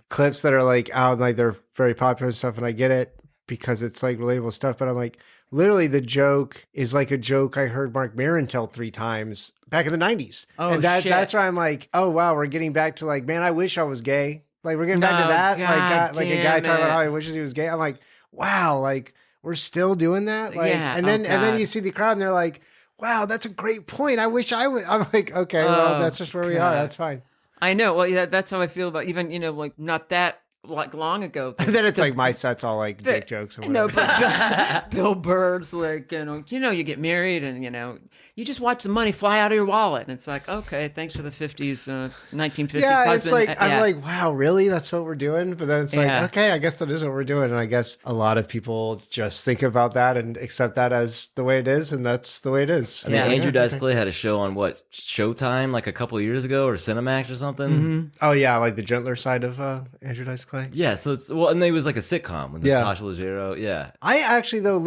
clips that are like out and like they're very popular and stuff. And I get it because it's like relatable stuff. But I'm like, literally the joke is like a joke I heard Mark Maron tell 3 times back in the 90s. Oh, and that's why I'm like, oh, wow, we're getting back to like, man, I wish I was gay. Like we're getting back to that. Like a guy talking about how he wishes he was gay. I'm like, wow, like we're still doing that. Like, and then you see the crowd and they're like, wow, that's a great point. I wish I would. I'm like, okay, well, that's just where we are. That's fine. I know. Well, yeah, that's how I feel about even, like not that like long ago. And then it's like my set's all like dick jokes and whatever. No, but Bill Burr's like, you get married and, you just watch the money fly out of your wallet. And it's like, okay, thanks for the 1950s Yeah, husband. It's like, I'm like, wow, really? That's what we're doing? But then it's like, okay, I guess that is what we're doing. And I guess a lot of people just think about that and accept that as the way it is. And that's the way it is. I mean, Andrew Dice Clay had a show on Showtime like a couple of years ago or Cinemax or something. Mm-hmm. Oh, yeah, like the gentler side of Andrew Dice Clay. Yeah, so and it was like a sitcom with Natasha Leggero. Yeah. I actually, though,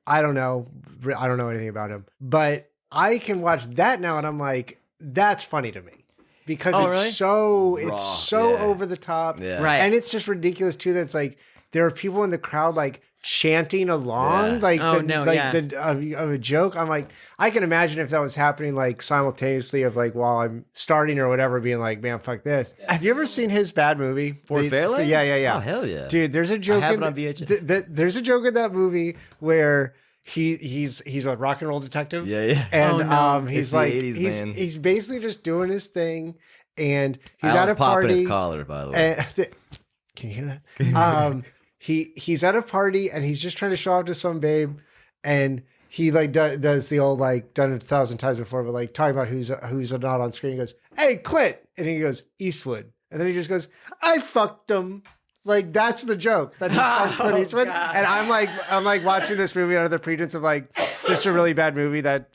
I don't know anything about him, but I can watch that now and I'm like, that's funny to me because it's so over the top. Yeah. Right. And it's just ridiculous too. That's like, there are people in the crowd like chanting along of a joke. I'm like, I can imagine if that was happening like simultaneously of like while I'm starting or whatever, being like, man, fuck this. Have you ever seen his bad movie? Fort Fairlane? Yeah. Oh, hell yeah. Dude, there's a joke. I have it on VHS. There's a joke in that movie where he's a rock and roll detective. Yeah. And he's like, 80s, man. he's basically just doing his thing and he's I at a party. popping his collar, by the way. Can you hear that? He's at a party and he's just trying to show off to some babe, and he like does the old like done it 1,000 times before, but like talking about who's not on screen. He goes, "Hey, Clint," and he goes, "Eastwood," and then he just goes, "I fucked him." Like that's the joke that he fucked Clint Eastwood. God. And I'm like watching this movie under the pretense of like this is a really bad movie that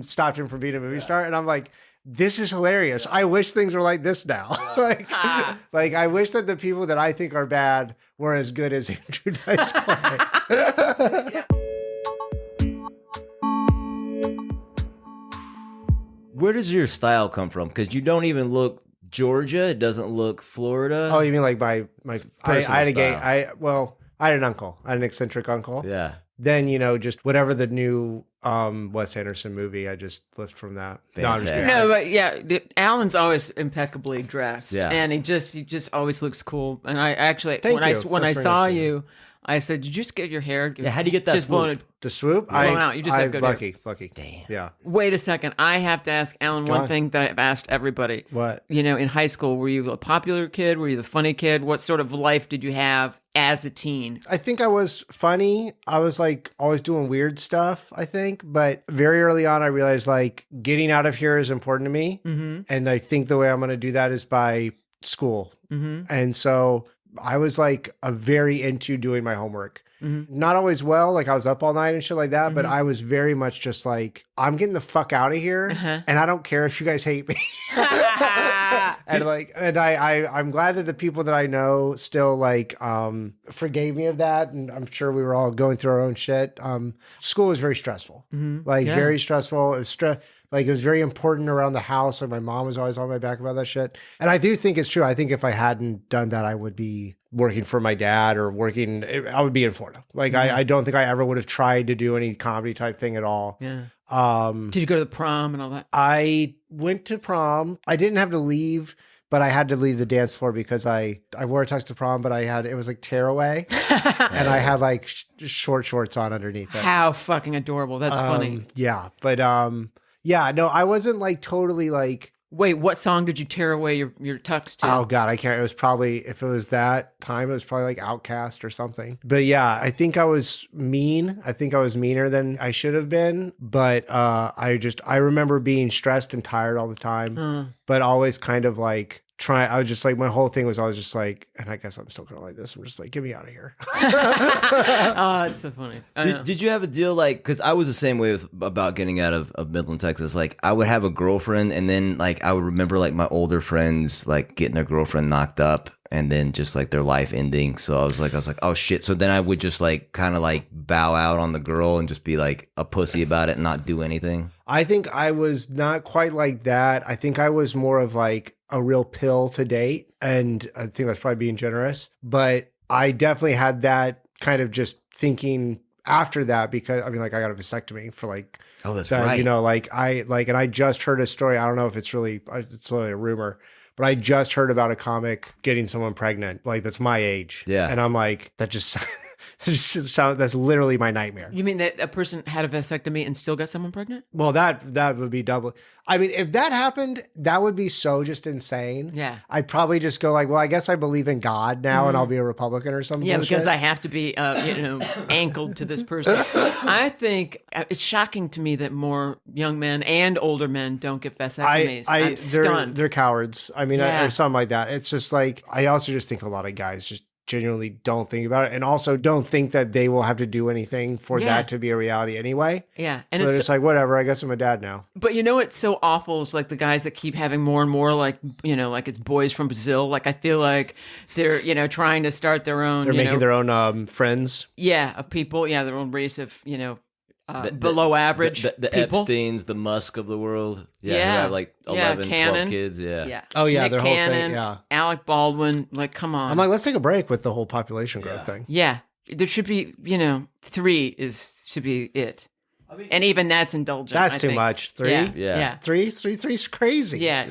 stopped him from being a movie star, and I'm like, this is hilarious. I wish things were like this now. like I wish that the people that I think are bad were as good as Andrew Dice Clay. Where does your style come from? Because you don't even look Georgia. It doesn't look Florida. Oh, you mean like I had a gay. style. I had an uncle. I had an eccentric uncle. Yeah. Then just whatever the new Wes Anderson movie, I just lift from that. No, I'm just Fantastic. kidding. No, but yeah, Alan's always impeccably dressed, Yeah. and he just always looks cool. And I actually, Thank when you. I That's very saw nice of you. you, I said, "Did you just get your hair? Yeah, how'd you get that just swoop? The swoop. Blown out. You just had good hair. lucky. Damn. Yeah. Wait a second. I have to ask Alan Go one on. thing that I've asked everybody. What? In high school, were you a popular kid? Were you the funny kid? What sort of life did you have as a teen? I think I was funny. I was like always doing weird stuff, I think. But very early on, I realized like getting out of here is important to me. Mm-hmm. And I think the way I'm going to do that is by school. Mm-hmm. And so I was like very into doing my homework. Mm-hmm. Not always well, like I was up all night and shit like that, but I was very much just like, I'm getting the fuck out of here, and I don't care if you guys hate me. and I'm glad that the people that I know still like forgave me of that, and I'm sure we were all going through our own shit. School was very stressful, very stressful. It was like it was very important around the house. Like my mom was always on my back about that shit. And I do think it's true. I think if I hadn't done that, I would be working for my dad or I would be in Florida. Like I don't think I ever would have tried to do any comedy type thing at all. Yeah. Did you go to the prom and all that? I went to prom. I didn't have to leave, but I had to leave the dance floor because I wore a tux to prom, but it was like tearaway and I had like short shorts on underneath it. How fucking adorable. That's funny. Yeah. But, yeah, no, I wasn't like totally like. Wait, what song did you tear away your tux to? Oh God, I can't. It was probably, if it was that time, it was probably like Outcast or something. But yeah, I think I was mean. I think I was meaner than I should have been. But I remember being stressed and tired all the time, but always kind of like I was just like, my whole thing was always just like, and I guess I'm still kind of like this. I'm just like, get me out of here. Oh, it's so funny. Did you have a deal like, because I was the same way about getting out of Midland, Texas. Like I would have a girlfriend and then like I would remember like my older friends like getting their girlfriend knocked up and then just like their life ending. So I was like, oh shit. So then I would just like kind of like bow out on the girl and just be like a pussy about it and not do anything. I think I was not quite like that. I think I was more of like a real pill to date. And I think that's probably being generous. But I definitely had that kind of just thinking after that because I mean, like I got a vasectomy for like, oh, that's that, right. And I just heard a story. I don't know if it's really a rumor, but I just heard about a comic getting someone pregnant. Like that's my age. Yeah. And I'm like, that's literally my nightmare. You mean that a person had a vasectomy and still got someone pregnant? Well, that would be double. I mean, if that happened, that would be so just insane. Yeah. I'd probably just go like, well, I guess I believe in God now and I'll be a Republican or something. Yeah, because I have to be, ankled to this person. I think it's shocking to me that more young men and older men don't get vasectomies. I'm stunned. They're cowards. I mean, Yeah. or something like that. It's just like, I also just think a lot of guys just genuinely don't think about it and also don't think that they will have to do anything for that to be a reality anyway. Yeah. And so they're just like, whatever, I guess I'm a dad now. But it's so awful. It's like the guys that keep having more and more like, like it's boys from Brazil. Like I feel like they're, trying to start their own. They're making their own friends. Yeah, of people. Yeah, their own race of, below average the people. Epsteins, the Musk of the world. Yeah. Who have like 11, Cannon. 12 kids. Yeah. Yeah. Oh, yeah, Nick their whole thing, Cannon, yeah. Alec Baldwin. Like, come on. I'm like, let's take a break with the whole population growth thing. Yeah. There should be, 3 should be it. And even that's indulgent. That's I too think. much. 3? Yeah. Three's crazy. Yeah.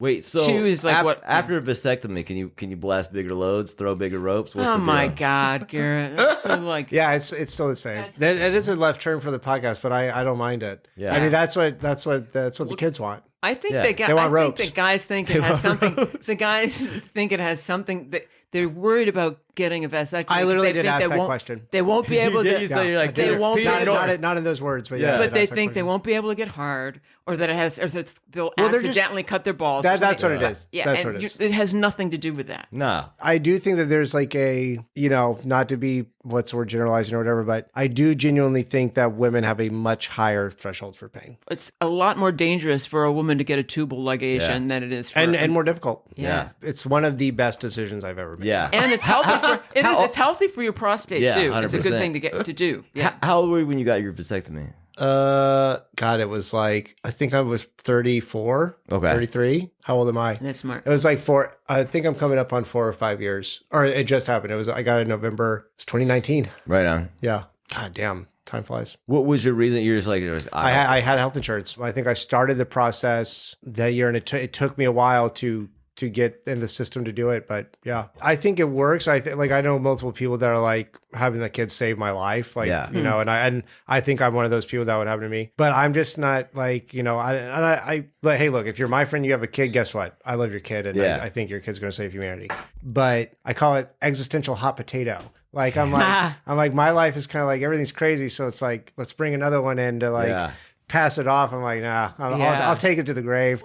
Wait, so 2 is like what? after a vasectomy? Can you blast bigger loads, throw bigger ropes? What's Oh the my deal? God, Garrett! It's so like, Yeah, it's still the same. It is a left turn for the podcast, but I don't mind it. Yeah. I mean, that's what the kids want. I think Yeah. they want ropes. think that guys think it has something. The guys think it has something that they're worried about getting a vasectomy. I literally because they did think ask they that won't- question. They won't be able to. You say you're like, I did. they won't be Peter able North. not in those words, but yeah. But they that's that think they question. won't be able to get hard, or that it has, or that they'll Well, they're just- accidentally cut their balls. That's what it is. Yeah, That's and what it is. it has nothing to do with that. Nah. I do think that there's like a, not to be what's the word, generalizing or whatever, but I do genuinely think that women have a much higher threshold for pain It's a lot more dangerous for a woman to get a tubal ligation than it is for and more difficult. Yeah. It's one of the best decisions I've ever made. Yeah. And it's healthy. It's healthy for your prostate Yeah, too. It's a good 100%. thing to do. Yeah. How old were you when you got your vasectomy? God, it was like, I think I was 34, 33. How old am I? That's smart. It was like I think I'm coming up on 4 or 5 years. Or it just happened. I got it in November. It's 2019. Right on. Yeah. God damn. Time flies. What was your reason? You're just like, I had health insurance. I think I started the process that year, and it took me a while to get in the system to do it. But yeah, I think it works. I know multiple people that are like, having the kids saved my life. Like, you know, and I think I'm one of those people that would happen to me, but I'm just not like, you know, I like, hey, look, if you're my friend, you have a kid, guess what? I love your kid. And I think your kid's going to save humanity, but I call it existential hot potato. Like, I'm like, my life is kind of like, everything's crazy. So it's like, let's bring another one in to like, pass it off. I'm like, nah, I'll take it to the grave.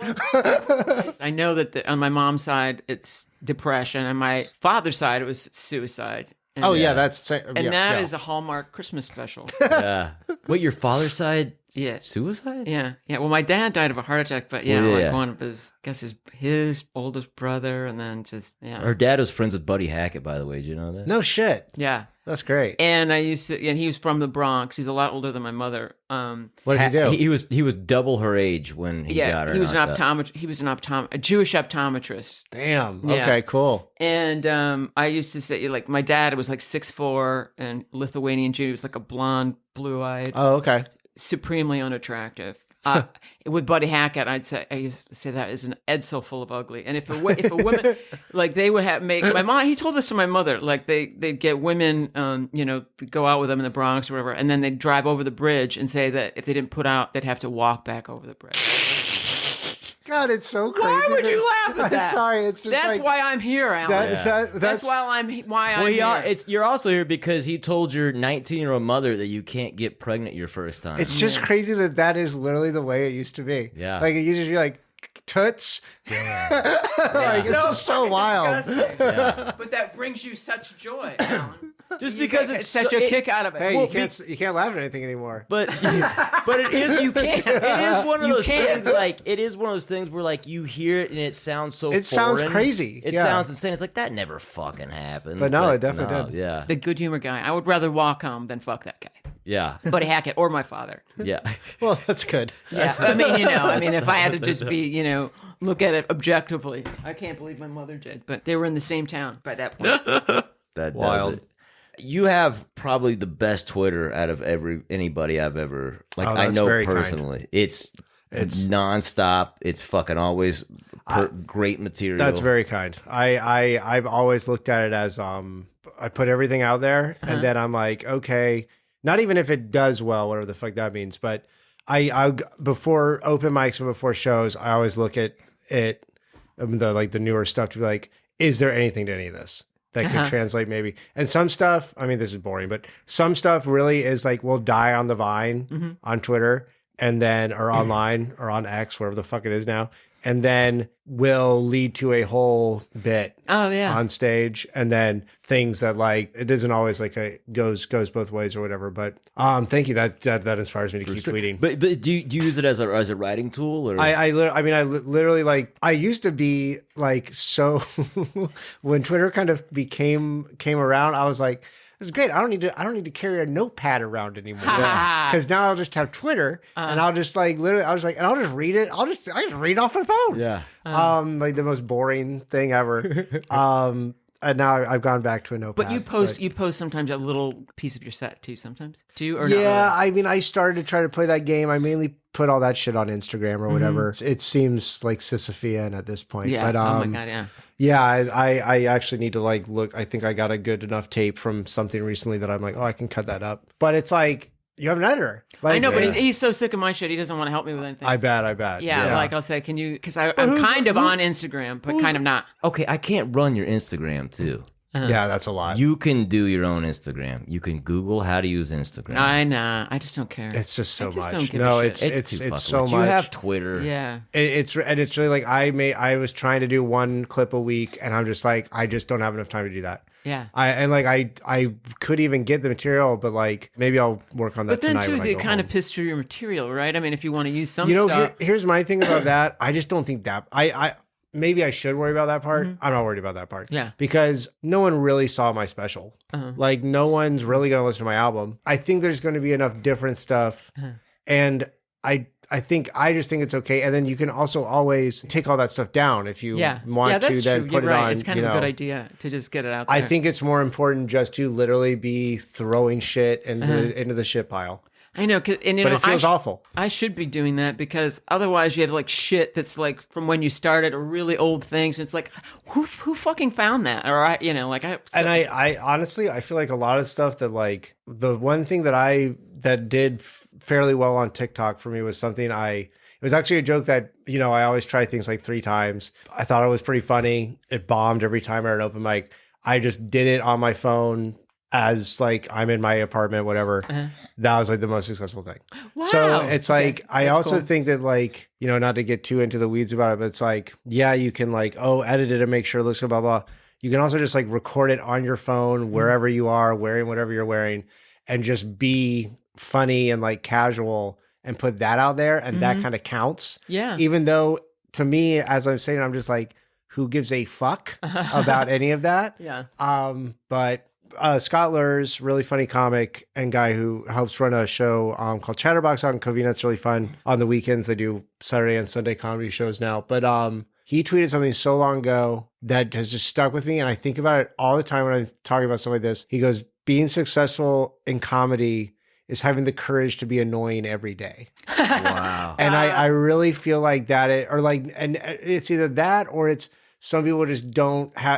I know that on my mom's side, it's depression. On my father's side, it was suicide. And that is a Hallmark Christmas special. Yeah. Wait, your father's side? Yeah. Suicide? Yeah. Yeah. Well, my dad died of a heart attack, but like one of his, I guess his oldest brother, and then just, Her dad was friends with Buddy Hackett, by the way. Did you know that? No shit. Yeah. That's great. And he was from the Bronx. He's a lot older than my mother. What did he do? He was double her age when he got her. He was a Jewish optometrist. Damn. Yeah. Okay, cool. And I used to say, like, my dad was like 6'4" and Lithuanian Jew. He was like a blonde, blue-eyed. Oh, okay. Supremely unattractive. With Buddy Hackett, I used to say that is an Edsel full of ugly. And if a woman, like, they would my mom, he told this to my mother, like they'd get women, you know, to go out with them in the Bronx or whatever, and then they'd drive over the bridge and say that if they didn't put out, they'd have to walk back over the bridge. God, it's so crazy. Why would you laugh at that? Sorry, it's just that's why I'm here, Alan. That's why I'm here. You're also here because he told your 19-year-old mother that you can't get pregnant your first time. It's just crazy that is literally the way it used to be. Yeah. Like, it used to be like, toots. Yeah. Like, it's just so wild. Yeah. But that brings you such joy, Alan. Just because it's such a kick out of it. Hey, you can't laugh at anything anymore. But it is you can't. It is one of those things. Like, it is one of those things where, like, you hear it and it sounds so. It sounds crazy. It sounds insane. It's like, that never fucking happened. But no, it definitely did. Yeah. The good humor guy. I would rather walk home than fuck that guy. Yeah. Buddy Hackett or my father. Yeah. Well, that's good. Yeah. I mean, if I had to just be, you know, look at it objectively, I can't believe my mother did. But they were in the same town by that point. That wild. Does it. You have probably the best Twitter out of anybody I've ever I know personally. Kind. It's nonstop. It's fucking always great material. That's very kind. I've always looked at it as I put everything out there, and then I'm like, okay, not even if it does well, whatever the fuck that means, but I before open mics and before shows, I always look at it, the newer stuff, to be like, is there anything to any of this that could translate maybe? And some stuff, I mean, this is boring, but some stuff really is like, will die on the vine on Twitter, and then, or online or on X, wherever the fuck it is now, and then will lead to a whole bit on stage, and then things that, like, it isn't always like goes both ways or whatever. But thank you, that inspires me to keep tweeting. But do you use it as a writing tool? Or I literally, like, I used to be like, so when Twitter kind of came around, I was like, this is great. I don't need to carry a notepad around anymore. Because now I'll just have Twitter, and I'll just like literally, and I'll just read it. I just read off my phone. Yeah. Like the most boring thing ever. And now I've gone back to a notepad. But you post sometimes a little piece of your set too. Sometimes too, or yeah. Not really? I mean, I started to try to play that game. I mainly put all that shit on Instagram or whatever. It seems like Sisyphean at this point. Yeah. But, oh my god. Yeah. Yeah, I actually need to like look. I think I got a good enough tape from something recently that I'm like, oh, I can cut that up. But it's like, you have an editor. Like, I know, but he's so sick of my shit. He doesn't want to help me with anything. I bet. Yeah, like I'll say, can you? Because I'm kind of on Instagram, but kind of not. Okay, I can't run your Instagram too. Yeah, that's a lot. You can do your own Instagram. You can Google how to use Instagram. I know. I just don't care. It's just so much. Don't give no, a shit. it's so much. You have Twitter. Yeah. It's really like I was trying to do one clip a week, and I'm just like, I just don't have enough time to do that. Yeah. I could even get the material, but like maybe I'll work on that tonight. But then too, you kind of piss through your material, right? I mean, if you want to use some stuff. Here's my thing about that. I just don't think that maybe I should worry about that part. I'm not worried about that part. Yeah. Because no one really saw my special. Like, no one's really going to listen to my album. I think there's going to be enough different stuff And I just think it's okay. And then you can also always take all that stuff down if you want to then true. put You're it right. on. It's kind of a good idea to just get it out there. I think it's more important just to literally be throwing shit into the shit pile. I know, but it feels awful. I should be doing that because otherwise you have like shit that's like from when you started or really old things. And it's like, who fucking found that? Or I honestly, I feel like a lot of stuff that like the one thing that did fairly well on TikTok for me was something it was actually a joke that, I always try things like 3 times. I thought it was pretty funny. It bombed every time at an open mic. I just did it on my phone as like I'm in my apartment, whatever. That was like the most successful thing. Wow. So it's like, I also cool. think that like, not to get too into the weeds about it, but it's like, yeah, you can like, edit it and make sure it looks good, blah, blah. You can also just like record it on your phone, wherever you are, wearing whatever you're wearing, and just be funny and like casual and put that out there. And that kind of counts. Yeah. Even though to me, as I'm saying, I'm just like, who gives a fuck about any of that? Yeah. But Scott Lurz, really funny comic and guy who helps run a show called Chatterbox out in Covina. It's really fun. On the weekends, they do Saturday and Sunday comedy shows now. But he tweeted something so long ago that has just stuck with me. And I think about it all the time when I'm talking about stuff like this. He goes, being successful in comedy is having the courage to be annoying every day. Wow. And I really feel like and it's either that or it's some people just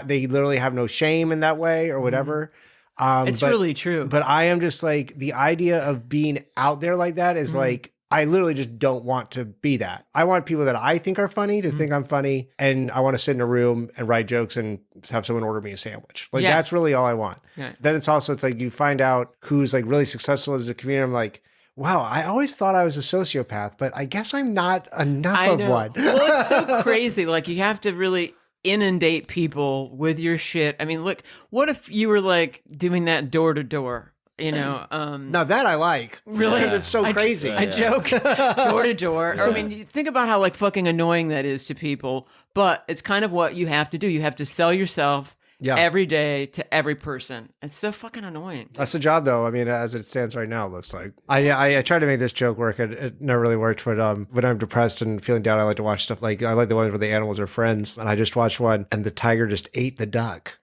they literally have no shame in that way or whatever. It's really true. But I am just like, the idea of being out there like that is like, I literally just don't want to be that. I want people that I think are funny to think I'm funny. And I want to sit in a room and write jokes and have someone order me a sandwich. Like, that's really all I want. Yeah. Then it's like you find out who's like really successful as a comedian. I'm like, wow, I always thought I was a sociopath, but I guess I'm not enough of one. Well, it's so crazy. Like, you have to really inundate people with your shit. I mean, look, what if you were like doing that door to door? Now that I like, really, because it's so crazy. I joke door to door. Or, I mean, you think about how like fucking annoying that is to people, but it's kind of what you have to do. You have to sell yourself every day to every person. It's so fucking annoying. That's the job, though. I mean, as it stands right now, it looks like. I tried to make this joke work. It never really worked. But when I'm depressed and feeling down, I like to watch stuff like, I like the ones where the animals are friends. And I just watched one, and the tiger just ate the duck.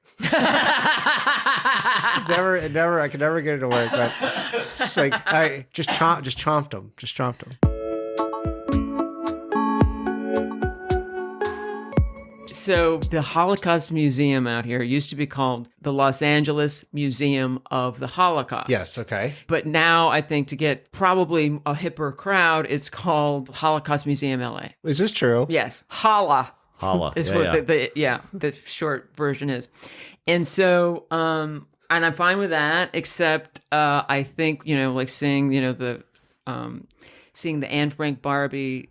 I could never get it to work. But it's like I just chomped him. So the Holocaust Museum out here used to be called the Los Angeles Museum of the Holocaust. Yes, okay. But now I think to get probably a hipper crowd, it's called Holocaust Museum LA. Is this true? Yes. Holla is what the short version is. And so and I'm fine with that, except I think, like seeing, seeing the Anne Frank Barbie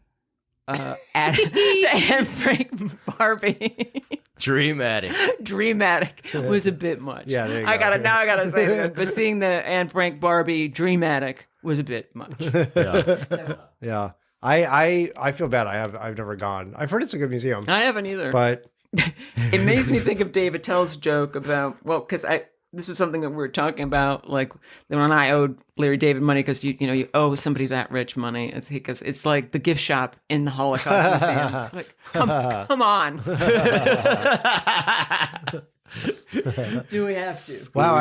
the Anne Frank Barbie Dreamatic was a bit much. Yeah, there you go. I gotta say that. But seeing the Anne Frank Barbie Dreamatic was a bit much. Yeah. I feel bad. I've never gone. I've heard it's a good museum. I haven't either. But it makes me think of Dave Attell's joke about, because this was something that we were talking about, like when I owed Larry David money because you owe somebody that rich money. It's because it's like the gift shop in the Holocaust Museum. It's like, come on. Do we have to? Wow,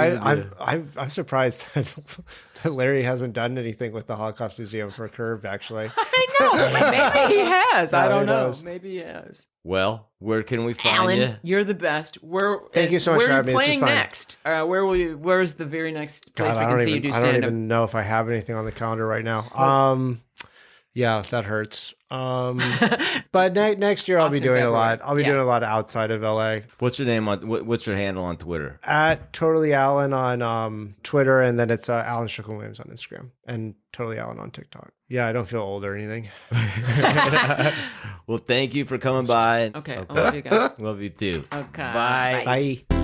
I'm surprised that Larry hasn't done anything with the Holocaust Museum for Curb, actually. I know. Maybe he has. I don't know. Knows. Maybe he has. Well, where can we find Alan, you? You're the best. Thank you so much for having me. Where are you playing next? Where's the very next place we can see you do stand-up? I don't even know if I have anything on the calendar right now. Yeah, that hurts. But next year I'll be doing a lot. I'll be doing a lot outside of LA. What's your name what's your handle on Twitter? At Totally Alan on Twitter, and then it's Alan Strickland Williams on Instagram, and Totally Alan on TikTok. Yeah, I don't feel old or anything. Well, thank you for coming by. Okay, I love you guys. Love you too. Okay. Bye. Bye.